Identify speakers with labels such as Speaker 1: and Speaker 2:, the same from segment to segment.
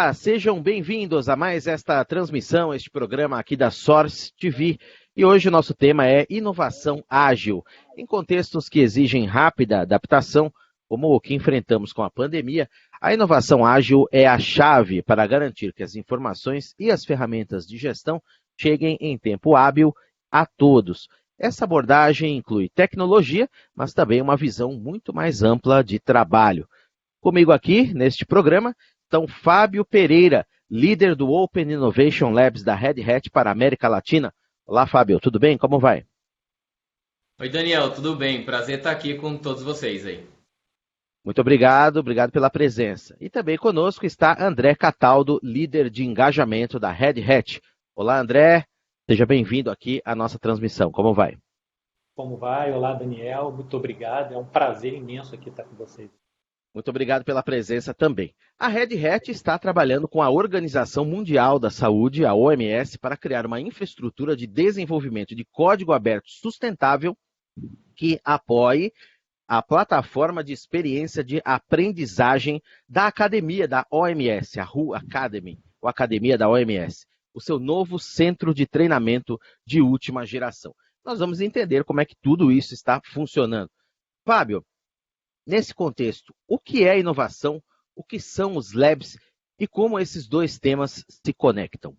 Speaker 1: Olá, sejam bem-vindos a mais esta transmissão, este programa aqui da Source TV. E hoje o nosso tema é inovação ágil. Em contextos que exigem rápida adaptação, como o que enfrentamos com a pandemia, a inovação ágil é a chave para garantir que as informações e as ferramentas de gestão cheguem em tempo hábil a todos. Essa abordagem inclui tecnologia, mas também uma visão muito mais ampla de trabalho. Comigo aqui, neste programa, estão Fábio Pereira, líder do Open Innovation Labs da Red Hat para a América Latina. Olá, Fábio, tudo bem? Como vai?
Speaker 2: Oi, Daniel, tudo bem? Prazer estar aqui com todos vocês aí.
Speaker 1: Muito obrigado pela presença. E também conosco está André Cataldo, líder de engajamento da Red Hat. Olá, André, seja bem-vindo aqui à nossa transmissão. Como vai?
Speaker 3: Como vai? Olá, Daniel, muito obrigado. É um prazer imenso aqui estar com vocês.
Speaker 1: Muito obrigado pela presença também. A Red Hat está trabalhando com a Organização Mundial da Saúde, a OMS, para criar uma infraestrutura de desenvolvimento de código aberto sustentável que apoie a plataforma de experiência de aprendizagem da academia da OMS, a WHO Academy, ou Academia da OMS, o seu novo centro de treinamento de última geração. Nós vamos entender como é que tudo isso está funcionando. Fábio, nesse contexto, o que é inovação, o que são os labs e como esses dois temas se conectam?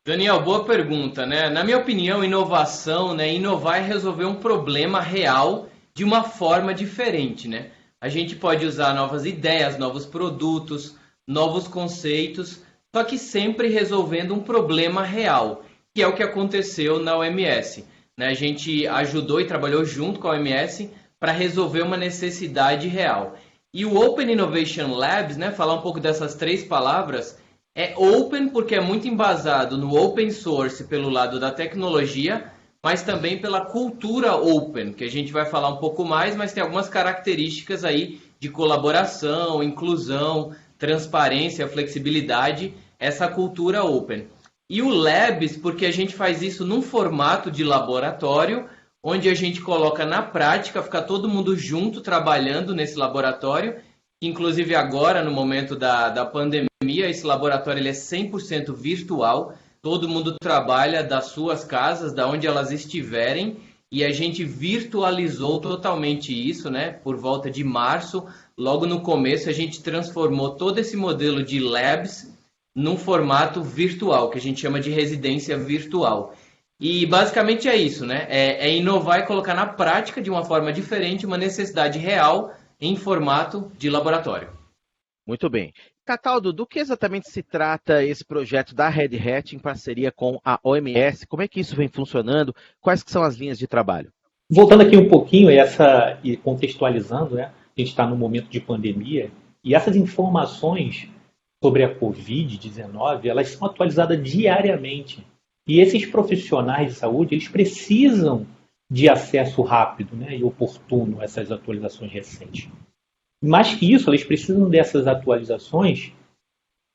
Speaker 2: Daniel, boa pergunta, né? Na minha opinião, inovação, né? Inovar é resolver um problema real de uma forma diferente, né? A gente pode usar novas ideias, novos produtos, novos conceitos, só que sempre resolvendo um problema real, que é o que aconteceu na OMS, né? A gente ajudou e trabalhou junto com a OMS para resolver uma necessidade real. E o Open Innovation Labs, né, falar um pouco dessas três palavras, é open porque é muito embasado no open source pelo lado da tecnologia, mas também pela cultura open, que a gente vai falar um pouco mais, mas tem algumas características aí de colaboração, inclusão, transparência, flexibilidade, essa cultura open. E o Labs porque a gente faz isso num formato de laboratório, onde a gente coloca na prática, fica todo mundo junto trabalhando nesse laboratório. Inclusive agora, no momento da pandemia, esse laboratório ele é 100% virtual. Todo mundo trabalha das suas casas, da onde elas estiverem. E a gente virtualizou totalmente isso, né? Por volta de março, logo no começo, a gente transformou todo esse modelo de labs num formato virtual, que a gente chama de residência virtual. E basicamente é isso, né? É inovar e colocar na prática de uma forma diferente uma necessidade real em formato de laboratório.
Speaker 1: Muito bem. Cataldo, do que exatamente se trata esse projeto da Red Hat em parceria com a OMS? Como é que isso vem funcionando? Quais que são as linhas de trabalho?
Speaker 3: Voltando aqui um pouquinho e contextualizando, né? A gente está num momento de pandemia e essas informações sobre a Covid-19, elas são atualizadas diariamente. E esses profissionais de saúde, eles precisam de acesso rápido, né, e oportuno a essas atualizações recentes. Mais que isso, eles precisam dessas atualizações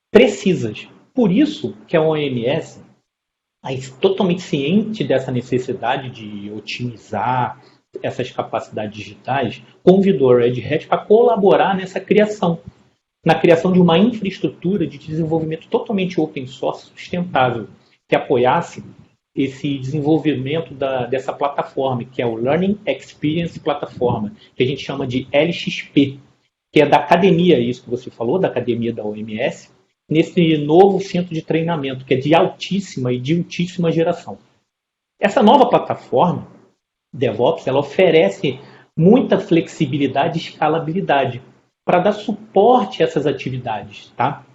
Speaker 3: precisas. Por isso que a OMS, totalmente ciente dessa necessidade de otimizar essas capacidades digitais, convidou a Red Hat para colaborar nessa criação, na criação de uma infraestrutura de desenvolvimento totalmente open source sustentável, que apoiasse esse desenvolvimento dessa plataforma, que é o Learning Experience Platform, que a gente chama de LXP, que é da academia, isso que você falou, da academia da OMS, nesse novo centro de treinamento, que é de altíssima geração. Essa nova plataforma, DevOps, ela oferece muita flexibilidade e escalabilidade para dar suporte a essas atividades, tá?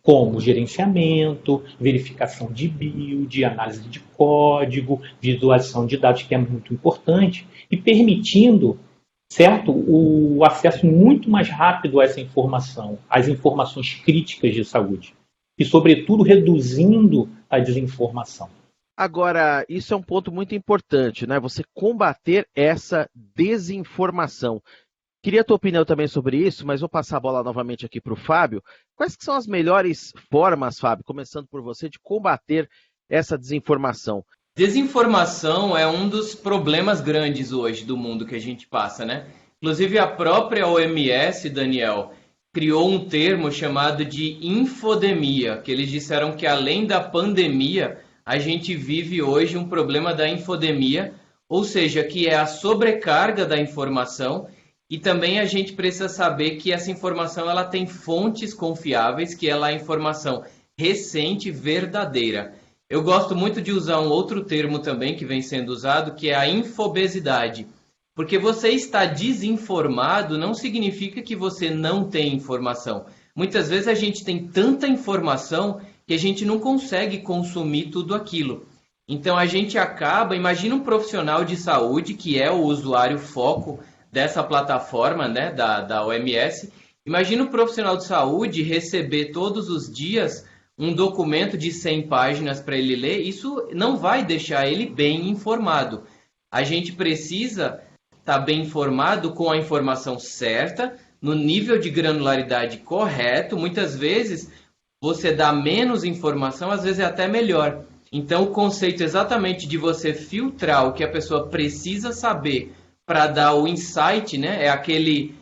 Speaker 3: Como gerenciamento, verificação de build, análise de código, visualização de dados, que é muito importante, e permitindo, certo, o acesso muito mais rápido a essa informação, às informações críticas de saúde, e, sobretudo, reduzindo a desinformação.
Speaker 1: Agora, isso é um ponto muito importante, né? Você combater essa desinformação. Queria a tua opinião também sobre isso, mas vou passar a bola novamente aqui para o Fábio. Quais que são as melhores formas, Fábio, começando por você, de combater essa desinformação?
Speaker 2: Desinformação é um dos problemas grandes hoje do mundo que a gente passa, né? Inclusive a própria OMS, Daniel, criou um termo chamado de infodemia, que eles disseram que além da pandemia, a gente vive hoje um problema da infodemia, ou seja, que é a sobrecarga da informação, e também a gente precisa saber que essa informação ela tem fontes confiáveis, que ela é informação recente, verdadeira. Eu gosto muito de usar um outro termo também que vem sendo usado, que é a infobesidade. Porque você está desinformado não significa que você não tem informação. Muitas vezes a gente tem tanta informação que a gente não consegue consumir tudo aquilo. Então a gente acaba, imagina um profissional de saúde que é o usuário foco dessa plataforma, né, da OMS. Imagina um profissional de saúde receber todos os dias um documento de 100 páginas para ele ler. Isso não vai deixar ele bem informado. A gente precisa estar bem informado com a informação certa, no nível de granularidade correto. Muitas vezes você dá menos informação, às vezes é até melhor. Então o conceito exatamente de você filtrar o que a pessoa precisa saber para dar o insight, né? É aquele,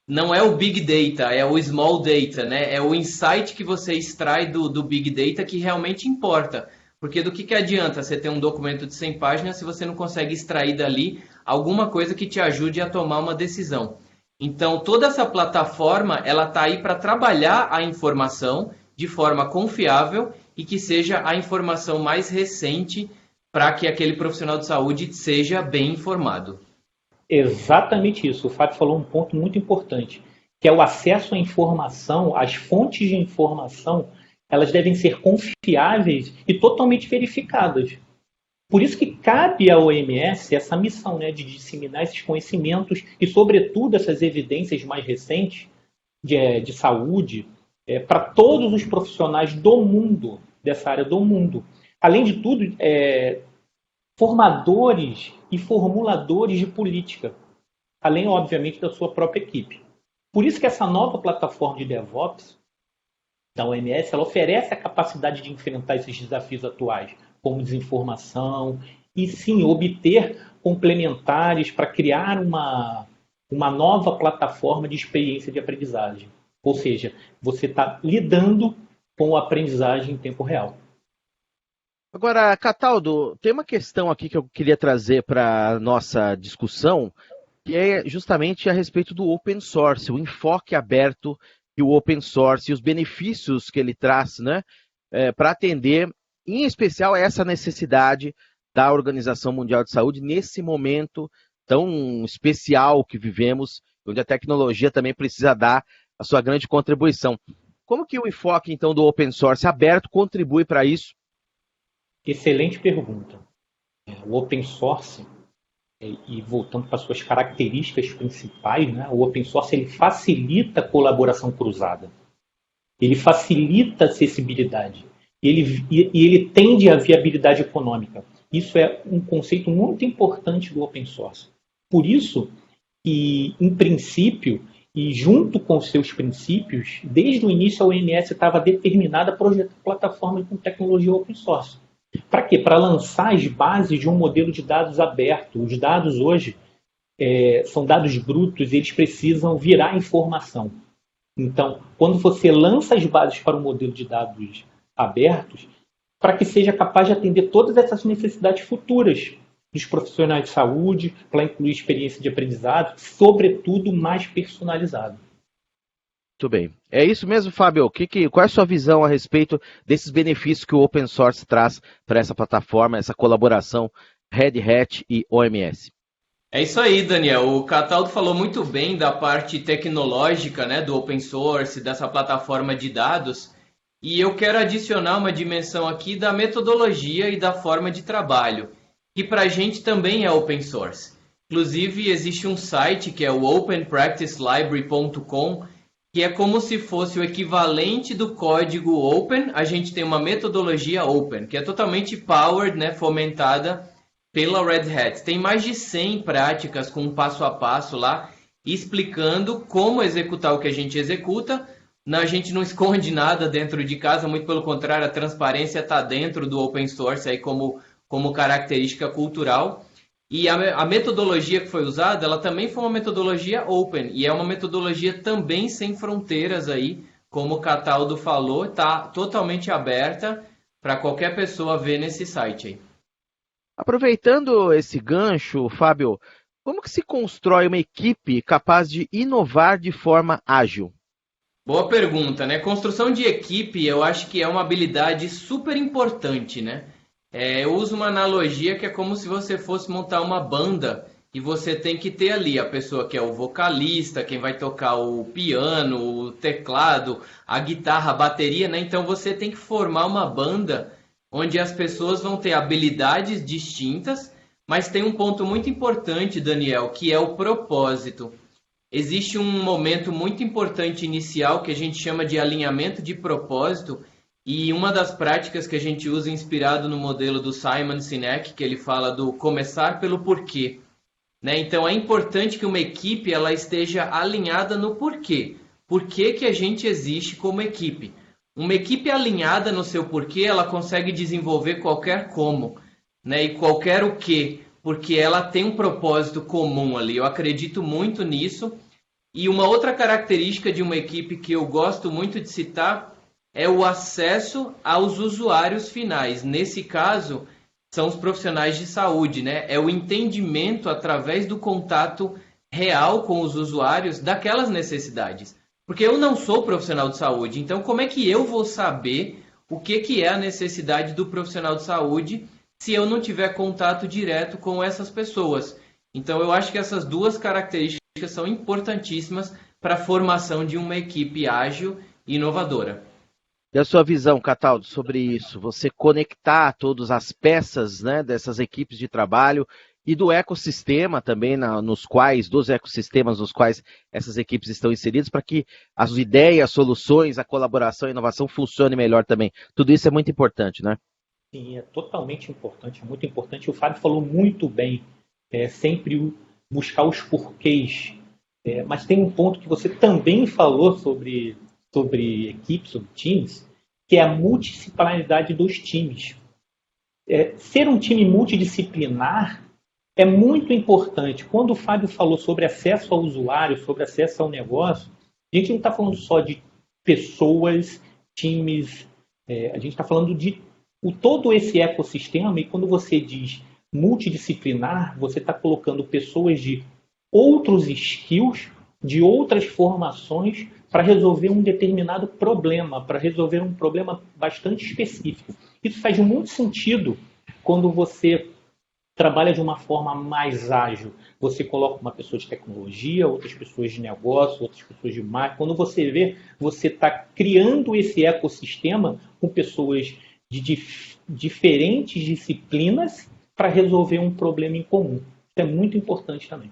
Speaker 2: não é o big data, é o small data, né? É o insight que você extrai do big data que realmente importa. Porque do que adianta você ter um documento de 100 páginas se você não consegue extrair dali alguma coisa que te ajude a tomar uma decisão? Então, toda essa plataforma, ela está aí para trabalhar a informação de forma confiável e que seja a informação mais recente para que aquele profissional de saúde seja bem informado.
Speaker 3: Exatamente isso. O Fábio falou um ponto muito importante, que é o acesso à informação, as fontes de informação, elas devem ser confiáveis e totalmente verificadas. Por isso que cabe à OMS essa missão, né, de disseminar esses conhecimentos e, sobretudo, essas evidências mais recentes de saúde para todos os profissionais do mundo, dessa área do mundo. Além de tudo, formadores e formuladores de política, além, obviamente, da sua própria equipe. Por isso que essa nova plataforma de DevOps da OMS, ela oferece a capacidade de enfrentar esses desafios atuais, como desinformação, e sim, obter complementares para criar uma nova plataforma de experiência de aprendizagem. Ou seja, você está lidando com a aprendizagem em tempo real.
Speaker 1: Agora, Cataldo, tem uma questão aqui que eu queria trazer para a nossa discussão, que é justamente a respeito do open source, o enfoque aberto e o open source e os benefícios que ele traz, né, para atender, em especial, essa necessidade da Organização Mundial de Saúde nesse momento tão especial que vivemos, onde a tecnologia também precisa dar a sua grande contribuição. Como que o enfoque, então, do open source aberto contribui para isso?
Speaker 3: Excelente pergunta. O open source, e voltando para suas características principais, né, o open source ele facilita a colaboração cruzada. Ele facilita a acessibilidade. E ele tende à viabilidade econômica. Isso é um conceito muito importante do open source. Por isso, que, em princípio, e junto com os seus princípios, desde o início a OMS estava determinada a projetar plataformas com tecnologia open source. Para quê? Para lançar as bases de um modelo de dados aberto. Os dados hoje são dados brutos e eles precisam virar informação. Então, quando você lança as bases para um modelo de dados abertos, para que seja capaz de atender todas essas necessidades futuras dos profissionais de saúde, para incluir experiência de aprendizado, sobretudo mais personalizado.
Speaker 1: Muito bem. É isso mesmo, Fábio? Qual é a sua visão a respeito desses benefícios que o open source traz para essa plataforma, essa colaboração Red Hat e OMS?
Speaker 2: É isso aí, Daniel. O Cataldo falou muito bem da parte tecnológica, né, do open source, dessa plataforma de dados. E eu quero adicionar uma dimensão aqui da metodologia e da forma de trabalho, que para a gente também é open source. Inclusive, existe um site que é o openpracticelibrary.com, que é como se fosse o equivalente do código open. A gente tem uma metodologia open, que é totalmente powered, né, fomentada pela Red Hat. Tem mais de 100 práticas com um passo a passo lá, explicando como executar o que a gente executa. A gente não esconde nada dentro de casa, muito pelo contrário, a transparência está dentro do open source aí como característica cultural. E a metodologia que foi usada, ela também foi uma metodologia open, e é uma metodologia também sem fronteiras aí, como o Cataldo falou, está totalmente aberta para qualquer pessoa ver nesse site aí.
Speaker 1: Aproveitando esse gancho, Fábio, como que se constrói uma equipe capaz de inovar de forma ágil?
Speaker 2: Boa pergunta, né? Construção de equipe, eu acho que é uma habilidade super importante, né? Eu uso uma analogia que é como se você fosse montar uma banda e você tem que ter ali a pessoa que é o vocalista, quem vai tocar o piano, o teclado, a guitarra, a bateria, né? Então você tem que formar uma banda onde as pessoas vão ter habilidades distintas, mas tem um ponto muito importante, Daniel, que é o propósito. Existe um momento muito importante inicial que a gente chama de alinhamento de propósito, e uma das práticas que a gente usa inspirado no modelo do Simon Sinek, que ele fala do começar pelo porquê, né? Então é importante que uma equipe ela esteja alinhada no porquê. Por que a gente existe como equipe? Uma equipe alinhada no seu porquê, ela consegue desenvolver qualquer como, né? E qualquer o quê, porque ela tem um propósito comum ali. Eu acredito muito nisso. E uma outra característica de uma equipe que eu gosto muito de citar é o acesso aos usuários finais. Nesse caso, são os profissionais de saúde, né? É o entendimento através do contato real com os usuários daquelas necessidades. Porque eu não sou profissional de saúde, então como é que eu vou saber o que é a necessidade do profissional de saúde se eu não tiver contato direto com essas pessoas? Então eu acho que essas duas características são importantíssimas para a formação de uma equipe ágil e inovadora.
Speaker 1: E a sua visão, Cataldo, sobre isso? Você conectar todas as peças, né, dessas equipes de trabalho e do ecossistema também, dos ecossistemas nos quais essas equipes estão inseridas, para que as ideias, soluções, a colaboração, a inovação funcione melhor também. Tudo isso é muito importante, né?
Speaker 3: Sim, é totalmente importante, é muito importante. O Fábio falou muito bem, sempre buscar os porquês. Mas tem um ponto que você também falou sobre equipes, sobre times, que é a multidisciplinaridade dos times. Ser um time multidisciplinar é muito importante. Quando o Fábio falou sobre acesso ao usuário, sobre acesso ao negócio, a gente não está falando só de pessoas, times, a gente está falando de todo esse ecossistema, e quando você diz multidisciplinar, você está colocando pessoas de outros skills, de outras formações, para resolver um determinado problema, para resolver um problema bastante específico. Isso faz muito sentido quando você trabalha de uma forma mais ágil. Você coloca uma pessoa de tecnologia, outras pessoas de negócio, outras pessoas de marketing. Quando você vê, você está criando esse ecossistema com pessoas de diferentes disciplinas para resolver um problema em comum. Isso é muito importante também.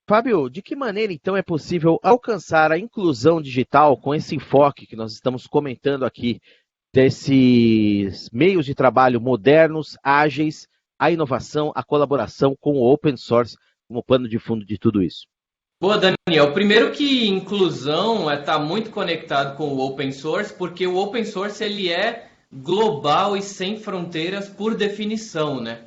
Speaker 1: Fábio, de que maneira então é possível alcançar a inclusão digital com esse enfoque que nós estamos comentando aqui, desses meios de trabalho modernos, ágeis, a inovação, a colaboração com o open source como pano de fundo de tudo isso?
Speaker 2: Boa, Daniel. Primeiro que inclusão está muito conectado com o open source, porque o open source ele é global e sem fronteiras por definição, né?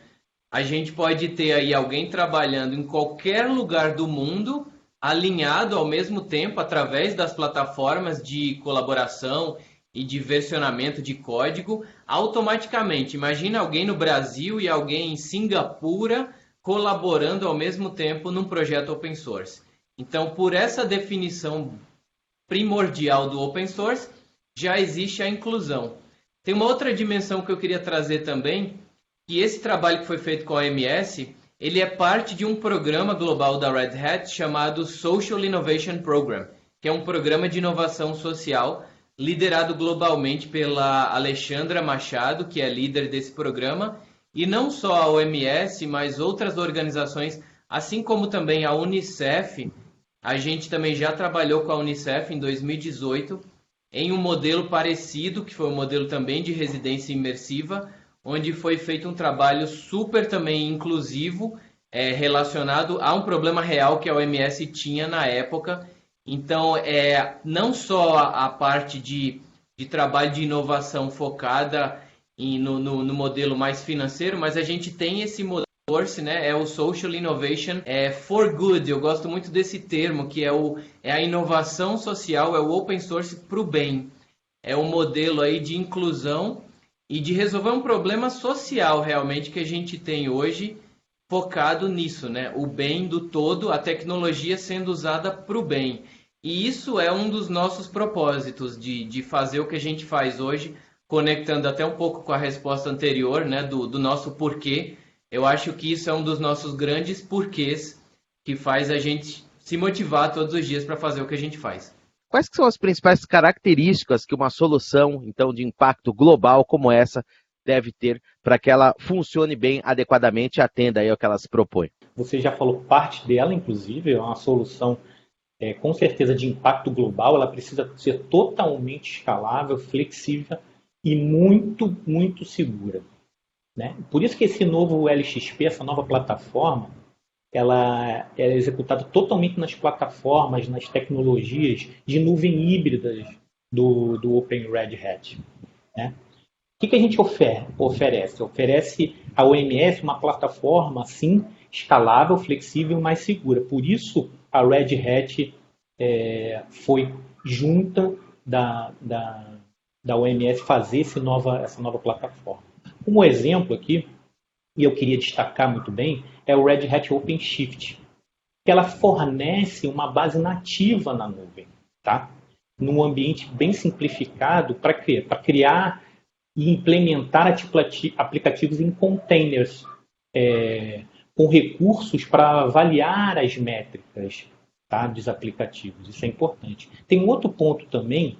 Speaker 2: A gente pode ter aí alguém trabalhando em qualquer lugar do mundo, alinhado ao mesmo tempo através das plataformas de colaboração e de versionamento de código, automaticamente. Imagina alguém no Brasil e alguém em Singapura colaborando ao mesmo tempo num projeto open source. Então, por essa definição primordial do open source, já existe a inclusão. Tem uma outra dimensão que eu queria trazer também, que esse trabalho que foi feito com a OMS, ele é parte de um programa global da Red Hat chamado Social Innovation Program, que é um programa de inovação social liderado globalmente pela Alexandra Machado, que é líder desse programa, e não só a OMS, mas outras organizações, assim como também a Unicef. A gente também já trabalhou com a Unicef em 2018 em um modelo parecido, que foi um modelo também de residência imersiva, onde foi feito um trabalho super também inclusivo, relacionado a um problema real que a OMS tinha na época. Então, não só a parte de trabalho de inovação focada no modelo mais financeiro, mas a gente tem esse modelo source, né, é o Social Innovation for Good. Eu gosto muito desse termo, que é a inovação social, é o open source para o bem. É um modelo aí de inclusão e de resolver um problema social realmente que a gente tem hoje, focado nisso, né? O bem do todo, a tecnologia sendo usada para o bem. E isso é um dos nossos propósitos, de fazer o que a gente faz hoje, conectando até um pouco com a resposta anterior, né? Do nosso porquê. Eu acho que isso é um dos nossos grandes porquês que faz a gente se motivar todos os dias para fazer o que a gente faz.
Speaker 1: Quais que são as principais características que uma solução, então, de impacto global como essa deve ter para que ela funcione bem, adequadamente e atenda aí ao que ela se propõe?
Speaker 3: Você já falou parte dela, inclusive, é uma solução com certeza de impacto global, ela precisa ser totalmente escalável, flexível e muito, muito segura, né? Por isso que esse novo LXP, essa nova plataforma, ela é executada totalmente nas plataformas, nas tecnologias de nuvem híbridas do Open Red Hat, né? O que a gente oferece? Oferece a OMS uma plataforma, assim, escalável, flexível, mais segura. Por isso, a Red Hat foi junta da OMS fazer essa nova plataforma. Um exemplo aqui, e eu queria destacar muito bem, é o Red Hat OpenShift, que ela fornece uma base nativa na nuvem, tá? Num ambiente bem simplificado para criar e implementar aplicativos em containers, com recursos para avaliar as métricas, tá, dos aplicativos. Isso é importante. Tem um outro ponto também,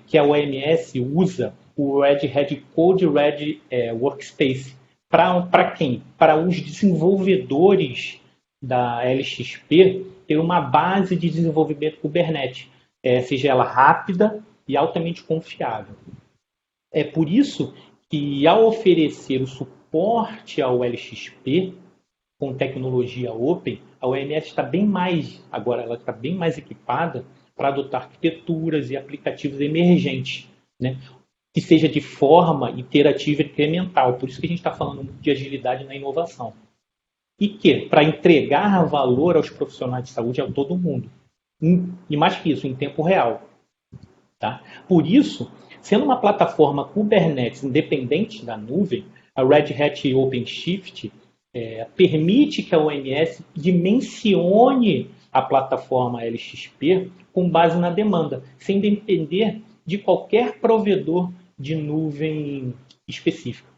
Speaker 3: que a OMS usa o Red Hat Code Red Workspace. Para quem? Para os desenvolvedores da LXP ter uma base de desenvolvimento Kubernetes, seja ela rápida e altamente confiável. É por isso que, ao oferecer o suporte ao LXP com tecnologia open, a OMS está bem mais, agora ela está bem mais equipada para adotar arquiteturas e aplicativos emergentes, né? Que seja de forma iterativa e incremental. Por isso que a gente está falando de agilidade na inovação. E que, para entregar valor aos profissionais de saúde a todo mundo. E mais que isso, em tempo real. Tá? Por isso, sendo uma plataforma Kubernetes independente da nuvem, a Red Hat OpenShift permite que a OMS dimensione a plataforma LXP com base na demanda, sem depender de qualquer provedor de nuvem específica.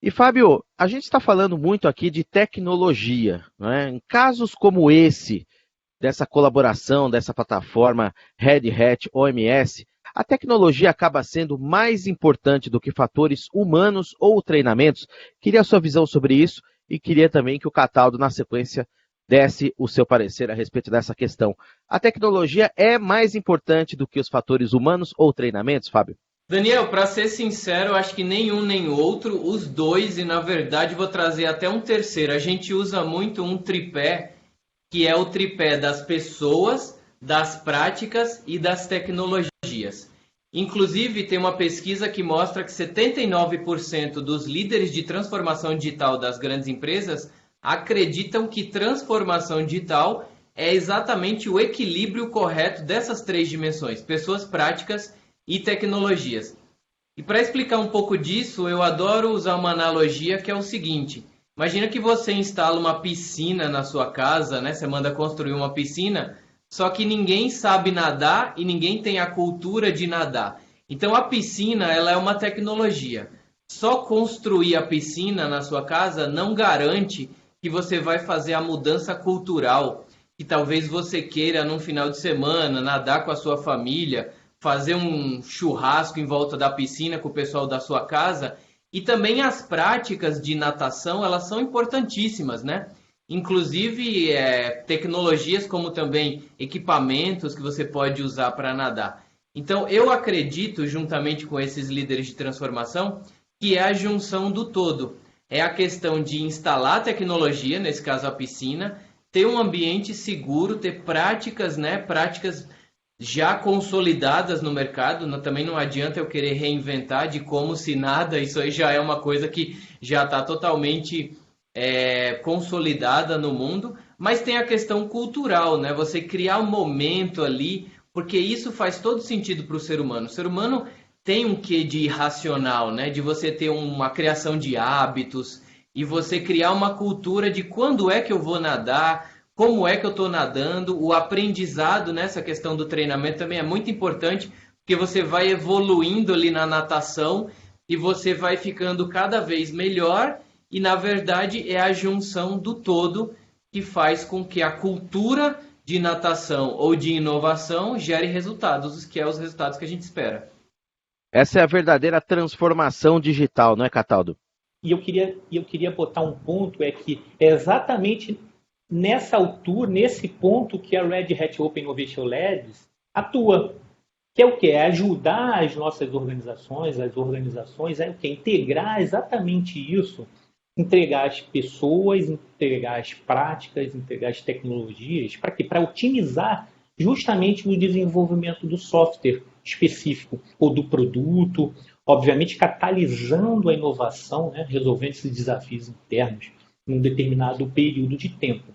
Speaker 1: E, Fábio, a gente está falando muito aqui de tecnologia, né? Em casos como esse, dessa colaboração, dessa plataforma Red Hat OMS, a tecnologia acaba sendo mais importante do que fatores humanos ou treinamentos. Queria a sua visão sobre isso e queria também que o Cataldo, na sequência, desse o seu parecer a respeito dessa questão. A tecnologia é mais importante do que os fatores humanos ou treinamentos, Fábio?
Speaker 2: Daniel, para ser sincero, eu acho que nenhum nem outro, os dois, e na verdade vou trazer até um terceiro. A gente usa muito um tripé, que é o tripé das pessoas, das práticas e das tecnologias. Inclusive, tem uma pesquisa que mostra que 79% dos líderes de transformação digital das grandes empresas acreditam que transformação digital é exatamente o equilíbrio correto dessas três dimensões, pessoas, práticas e tecnologias. E para explicar um pouco disso, eu adoro usar uma analogia que é o seguinte: imagina que você instala uma piscina na sua casa, né? Você manda construir uma piscina, só que ninguém sabe nadar e ninguém tem a cultura de nadar. Então a piscina, ela é uma tecnologia. Só construir a piscina na sua casa não garante que você vai fazer a mudança cultural, que talvez você queira num final de semana nadar com a sua família, fazer um churrasco em volta da piscina com o pessoal da sua casa. E também as práticas de natação, elas são importantíssimas, né? Inclusive tecnologias como também equipamentos que você pode usar para nadar. Então eu acredito, juntamente com esses líderes de transformação, que é a junção do todo. É a questão de instalar tecnologia, nesse caso a piscina, ter um ambiente seguro, ter práticas, né? Práticas já consolidadas no mercado. Também não adianta eu querer reinventar de como se nada, isso aí já é uma coisa que já está totalmente consolidada no mundo, mas tem a questão cultural, né? Você criar um momento ali, porque isso faz todo sentido para o ser humano. O ser humano tem um quê de irracional, né? De você ter uma criação de hábitos e você criar uma cultura de quando é que eu vou nadar, como é que eu estou nadando. O aprendizado nessa questão do treinamento também é muito importante, porque você vai evoluindo ali na natação e você vai ficando cada vez melhor e, na verdade, é a junção do todo que faz com que a cultura de natação ou de inovação gere resultados, que é os resultados que a gente espera.
Speaker 1: Essa é a verdadeira transformação digital, não é, Cataldo?
Speaker 3: E eu queria botar um ponto, é que é exatamente nessa altura, nesse ponto que a Red Hat Open Innovation Labs atua. Que é o quê? É ajudar as nossas organizações, é o quê? Integrar exatamente isso, entregar as pessoas, entregar as práticas, entregar as tecnologias, para quê? Para otimizar justamente o desenvolvimento do software específico ou do produto, obviamente catalisando a inovação, né? Resolvendo esses desafios internos num determinado período de tempo.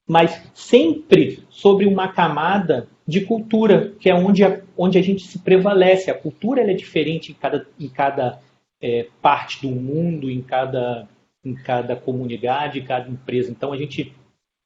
Speaker 3: Mas sempre sobre uma camada de cultura, que é onde a gente se prevalece. A cultura ela é diferente em cada parte do mundo, em cada comunidade, em cada empresa. Então, a gente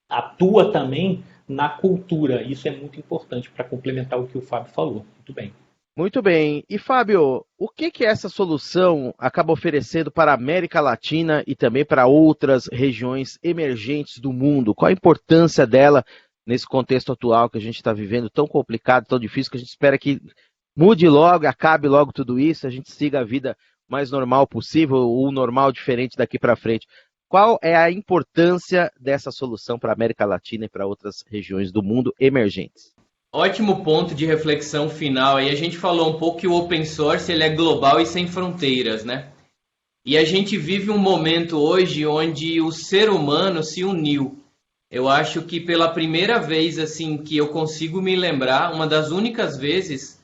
Speaker 3: atua também na cultura. Isso é muito importante para complementar o que o Fábio falou. Muito bem.
Speaker 1: Muito bem. E, Fábio, o que essa solução acaba oferecendo para a América Latina e também para outras regiões emergentes do mundo? Qual a importância dela nesse contexto atual que a gente está vivendo, tão complicado, tão difícil, que a gente espera que mude logo, acabe logo tudo isso, a gente siga a vida mais normal possível, ou normal diferente daqui para frente? Qual é a importância dessa solução para a América Latina e para outras regiões do mundo emergentes?
Speaker 2: Ótimo ponto de reflexão final. E a gente falou um pouco que o open source ele é global e sem fronteiras, né? E a gente vive um momento hoje onde o ser humano se uniu. Eu acho que pela primeira vez assim que eu consigo me lembrar, uma das únicas vezes,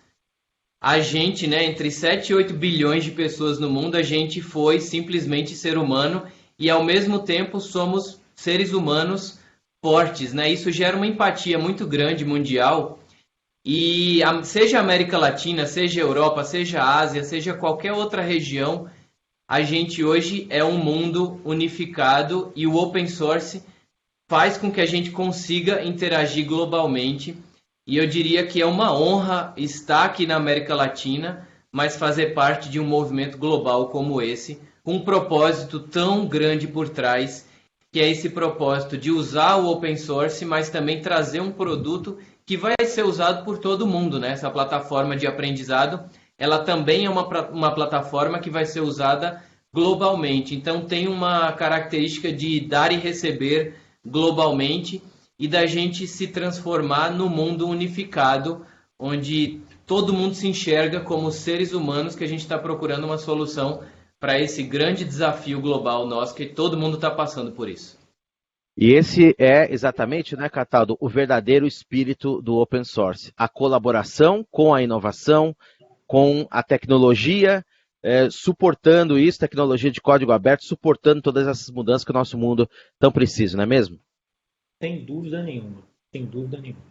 Speaker 2: a gente, né, entre 7 e 8 bilhões de pessoas no mundo, a gente foi simplesmente ser humano e ao mesmo tempo somos seres humanos fortes, né? Isso gera uma empatia muito grande mundial e seja a América Latina, seja a Europa, seja a Ásia, seja qualquer outra região, a gente hoje é um mundo unificado e o open source faz com que a gente consiga interagir globalmente. E eu diria que é uma honra estar aqui na América Latina, mas fazer parte de um movimento global como esse, com um propósito tão grande por trás, que é esse propósito de usar o open source, mas também trazer um produto que vai ser usado por todo mundo, né? Essa plataforma de aprendizado, ela também é uma plataforma que vai ser usada globalmente. Então tem uma característica de dar e receber globalmente e da gente se transformar no mundo unificado, onde todo mundo se enxerga como seres humanos, que a gente está procurando uma solução para esse grande desafio global nosso, que todo mundo está passando por isso.
Speaker 1: E esse é exatamente, né, Cataldo, o verdadeiro espírito do open source. A colaboração com a inovação, com a tecnologia, suportando isso, tecnologia de código aberto, suportando todas essas mudanças que o nosso mundo tão precisa, não é mesmo?
Speaker 3: Sem dúvida nenhuma, sem dúvida nenhuma.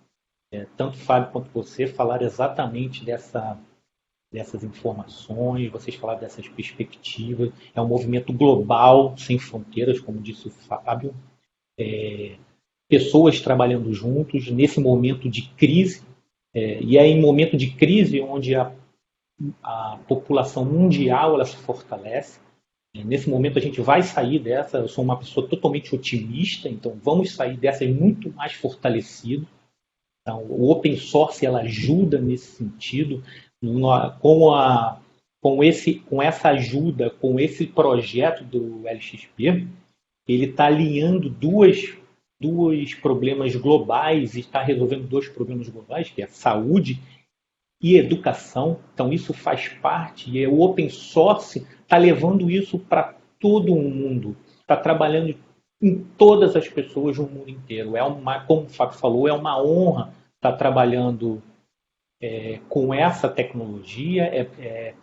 Speaker 3: Tanto o Fábio quanto você falaram exatamente dessas informações, vocês falaram dessas perspectivas. É um movimento global, sem fronteiras, como disse o Fábio. Pessoas trabalhando juntos nesse momento de crise, e é em momento de crise onde a população mundial ela se fortalece. Nesse momento a gente vai sair dessa. Eu sou uma pessoa totalmente otimista, então vamos sair dessa muito mais fortalecido. Então, o open source ela ajuda nesse sentido, com essa ajuda, com esse projeto do LXP, ele está alinhando dois problemas globais e está resolvendo dois problemas globais, que é a saúde e educação. Então isso faz parte, e o open source está levando isso para todo o mundo, está trabalhando em todas as pessoas no mundo inteiro. Como o Fábio falou, é uma honra estar trabalhando com essa tecnologia,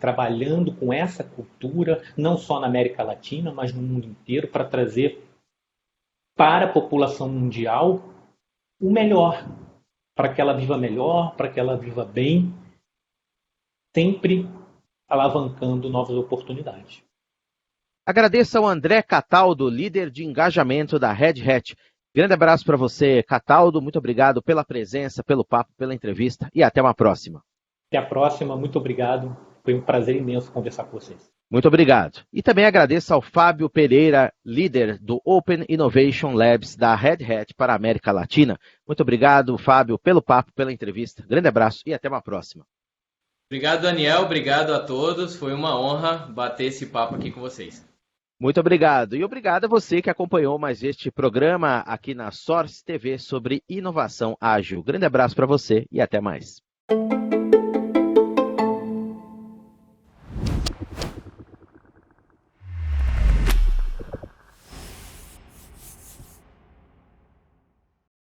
Speaker 3: trabalhando com essa cultura, não só na América Latina, mas no mundo inteiro, para trazer para a população mundial o melhor, para que ela viva melhor, para que ela viva bem, sempre alavancando novas oportunidades.
Speaker 1: Agradeço ao André Cataldo, líder de engajamento da Red Hat. Grande abraço para você, Cataldo. Muito obrigado pela presença, pelo papo, pela entrevista e até uma próxima.
Speaker 3: Até a próxima, muito obrigado. Foi um prazer imenso conversar com vocês.
Speaker 1: Muito obrigado. E também agradeço ao Fábio Pereira, líder do Open Innovation Labs da Red Hat para a América Latina. Muito obrigado, Fábio, pelo papo, pela entrevista. Grande abraço e até uma próxima.
Speaker 2: Obrigado, Daniel. Obrigado a todos. Foi uma honra bater esse papo aqui com vocês.
Speaker 1: Muito obrigado. E obrigado a você que acompanhou mais este programa aqui na Source TV sobre inovação ágil. Grande abraço para você e até mais.